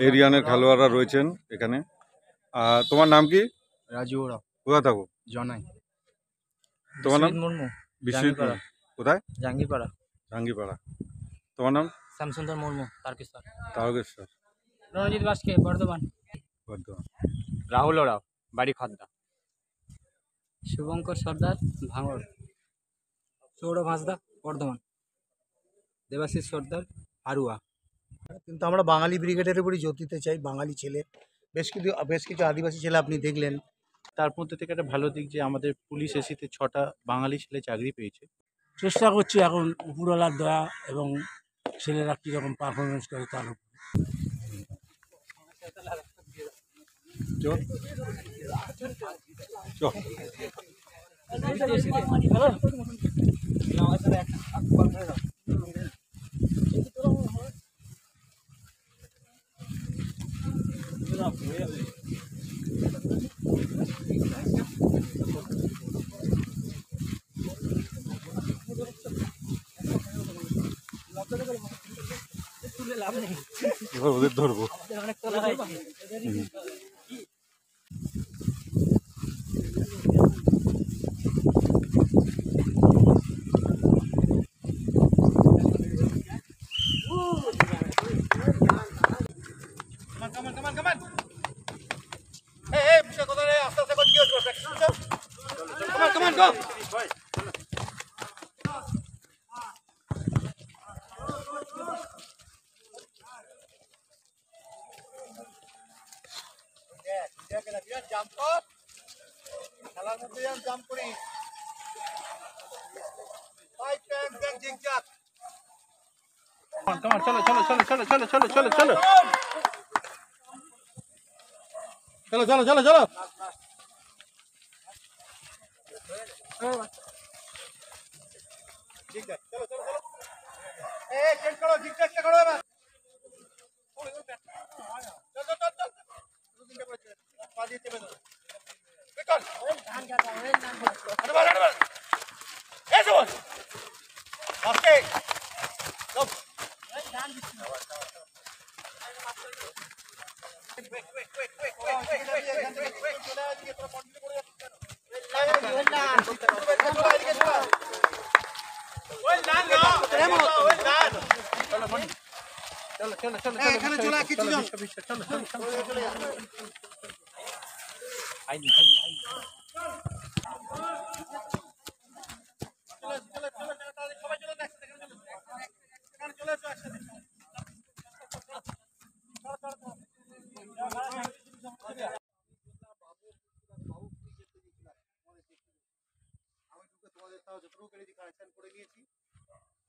এরিয়ানের খেলোয়াড়রা রয়েছেন এখানে। তোমার নাম কি? রাজু ওরা। কোথায় থাকো? জনাই। তোমার নাম? মুর্মু। বিশ্বজিৎ মুর্মু। কোথায়? জাঙ্গিপাড়া। জাঙ্গিপাড়া। তোমার নাম? শ্যামসুন্দর মুর্মু, তারকেশ্বর। তারকেশ্বর। রণজিৎ বাসকে, বর্ধমান। বর্ধমান। রাহুল ওরাও, বাড়ি খদ্দা। শুভঙ্কর সর্দার, ভাঙড়। সৌরভ হাঁসদা, বর্ধমান। দেবাশিস সর্দার, হারুয়া। কিন্তু আমরা বাঙালি ব্রিগেডের উপরই জোর দিতে চাই। বাঙালি ছেলে, বেশ কিছু আদিবাসী ছেলে আপনি দেখলেন। তার মধ্যে থেকে একটা ভালো দিক যে আমাদের পুলিশ এসিতে 6টা বাঙালি ছেলে চাকরি পেয়েছে। চেষ্টা করছি এখন উপরওয়ালার দয়া এবং ছেলেরা কীরকম পারফরমেন্স করে তার উপর। এবার ওদের ধরবো। খেলার মধ্যে জাম্প করি। চলো চলো চলো চলো চলো চলো চলো চলো চলো চলো চলো চলো ঠিক আছে, চলো চলো চলো। চেঞ্জ করো, জিগজ্যাগটা করো এবার। চল চল চল চল। দুদিনটা করে পা দিয়ে চেপে দাও। বিকল। আরে এই সব। ওকে। চল। এখানে চলে কিছু জন চলো চলো চলো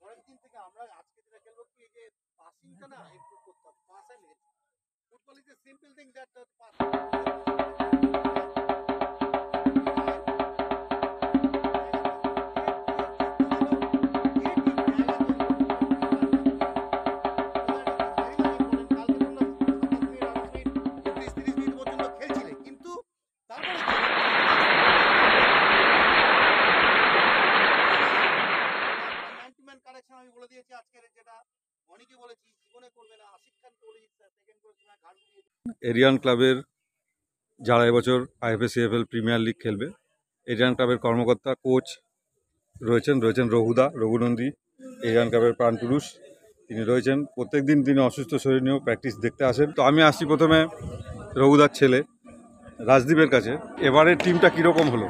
পরের দিন থেকে আমরা আজকে যেটা খেলবো কি, এই যে পাসিংটা না একটু করতাম, পাসে লেগে football is a simple thing that pass. আমি বলে দিয়েছি আজকের যেটা অনেকে বলেছি জীবনে করবে না, আশিক খানকে বলেছি সেকেন্ড করেছিল ঘাট দিয়ে। এরিয়ান ক্লাবের যারা এবছর IFA-CFL প্রিমিয়ার লিগ খেলবে, এরিয়ান ক্লাবের কর্মকর্তা কোচ রয়েছেন রঘুনন্দী, এরিয়ান ক্লাবের প্রাণপুরুষ তিনি রয়েছেন। প্রত্যেকদিন তিনি অসুস্থ শরীর নিয়েও প্র্যাকটিস দেখতে আসেন। তো আমি আসছি প্রথমে রঘুদার ছেলে রাজদীপের কাছে। এবারের টিমটা কীরকম হলো?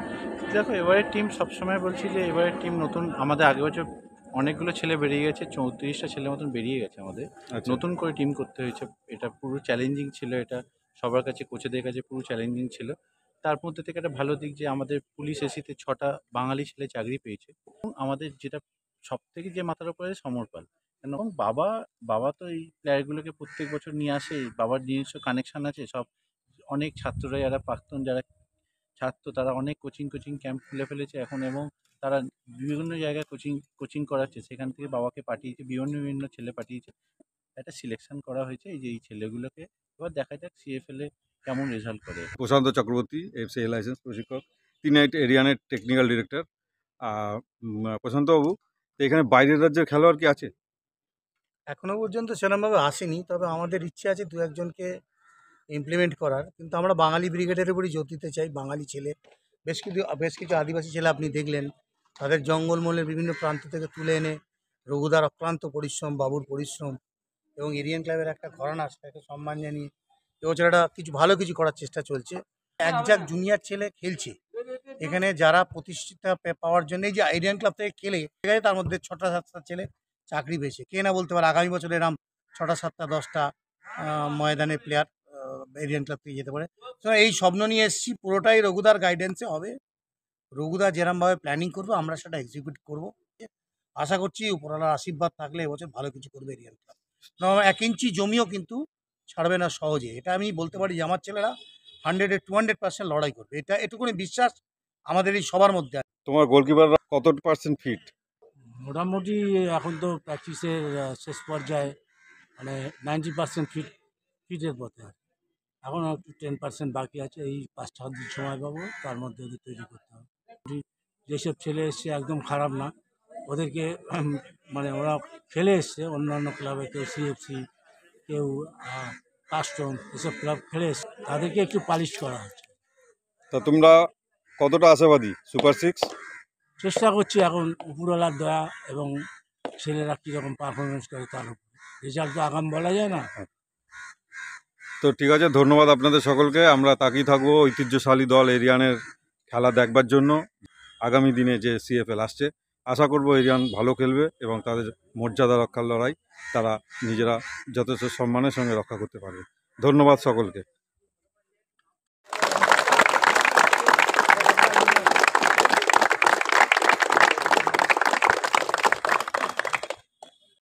দেখো, এবারের টিম সবসময় বলছি যে এবারের টিম নতুন। আমাদের আগের বছর অনেকগুলো ছেলে বেরিয়ে গেছে, 34টা ছেলে মতন বেরিয়ে গেছে আমাদের। নতুন করে টিম করতে হয়েছে। এটা পুরো চ্যালেঞ্জিং ছিল, এটা সবার কাছে, কোচেদের কাছে পুরো চ্যালেঞ্জিং ছিল। তার মধ্যে থেকে একটা ভালো দিক যে আমাদের পুলিশ এসিতে 6টা বাঙালি ছেলে চাকরি পেয়েছে। এবং আমাদের যেটা সব থেকে যে মাথার উপরে সমর পাল, এবং বাবা তো এই প্লেয়ারগুলোকে প্রত্যেক বছর নিয়ে আসে। বাবার নিজস্ব কানেকশান আছে সব। অনেক ছাত্ররা যারা প্রাক্তন যারা ছাত্র, তারা অনেক কোচিং ক্যাম্প খুলে ফেলেছে এখন, এবং তারা বিভিন্ন জায়গায় কোচিং করাচ্ছে। সেখান থেকে বাবাকে পাঠিয়েছে, বিভিন্ন ছেলে পাঠিয়েছে। একটা সিলেকশন করা হয়েছে এই ছেলেগুলোকে। এবার দেখা যাক CFL এ কেমন রেজাল্ট করে। প্রশান্ত চক্রবর্তী, FCA লাইসেন্স প্রশিক্ষক, তিনি এরিয়ানের টেকনিক্যাল ডিরেক্টর। প্রশান্তবাবু, তো এখানে বাইরের রাজ্যের খেলোয়াড় কি আছে? এখনো পর্যন্ত সেরকমভাবে আসেনি, তবে আমাদের ইচ্ছে আছে দু একজনকে ইমপ্লিমেন্ট করার। কিন্তু আমরা বাঙালি ব্রিগেডের উপরই জোর দিতে চাই। বাঙালি ছেলে, বেশ কিছু আদিবাসী ছেলে আপনি দেখলেন, তাদের জঙ্গলমহলের বিভিন্ন প্রান্ত থেকে তুলে এনে রঘুদার অক্লান্ত পরিশ্রম, বাবুর পরিশ্রম এবং এরিয়ান ক্লাবের একটা ঘরানা, সেটাকে সম্মান জানিয়ে এবছর একটা কিছু ভালো কিছু করার চেষ্টা চলছে। একজাক জুনিয়র ছেলে খেলছে এখানে, যারা প্রতিষ্ঠিতা পাওয়ার জন্য এই যে এরিয়ান ক্লাব থেকে খেলে ঠিক আছে, তার মধ্যে 6টা 7টা ছেলে চাকরি পেয়েছে। কে না বলতে পারে আগামী বছর এরম 6টা 7টা 10টা ময়দানের প্লেয়ার এরিয়ান ক্লাব থেকে যেতে পারে। তো এই স্বপ্ন নিয়ে এসেছি, পুরোটাই রঘুদার গাইডেন্সে হবে। রঘুদা যেরমভাবে প্ল্যানিং করবো আমরা সেটা এক্সিকিউট করবো। আশা করছি উপরওয়ালার আশীর্বাদ থাকলে এবছর ভালো কিছু করবে এরিয়ান ক্লাব। 1 ইঞ্চি জমিও কিন্তু ছাড়বে না সহজে, এটা আমি বলতে পারি যে আমার ছেলেরা 100-200% লড়াই করবে, এটা এটুকুনি বিশ্বাস আমাদের এই সবার মধ্যে আছে। তোমার গোলকিপাররা কত % ফিট? মোটামুটি এখন তো প্র্যাকটিসের শেষ পর্যায়ে, মানে 90% ফিটের পথে আছে। এখনও একটু 10% বাকি আছে। এই 5-7 দিন সময় পাবো, তার মধ্যে ওদের তৈরি করতে হবে। যেসব ছেলে এসছে একদম খারাপ না, ওদেরকে মানে ওরা খেলে এসছে অন্যান্য ক্লাবে, কেউ সিএফসি, কেউ কাস্টম, এসব ক্লাব খেলে এসছে, তাদেরকে একটু পালিশ করা হচ্ছে। তা তোমরা কতটা আশাবাদী সুপার 6? চেষ্টা করছি এখন উপরওয়ালার দয়া এবং ছেলেরা কীরকম পারফরমেন্স করে তার উপর। রেজাল্ট তো আগাম বলা যায় না। তো ঠিক আছে, ধন্যবাদ আপনাদের সকলকে। আমরা তাকিয়ে থাকবো ঐতিহ্যশালী দল এরিয়ানের খেলা দেখবার জন্য। আগামী দিনে যে সিএফএল আসছে, আশা করব এরিয়ান ভালো খেলবে এবং তাদের মর্যাদা রক্ষার লড়াই তারা নিজেরা যথেষ্ট সম্মানের সঙ্গে রক্ষা করতে পারবে। ধন্যবাদ সকলকে।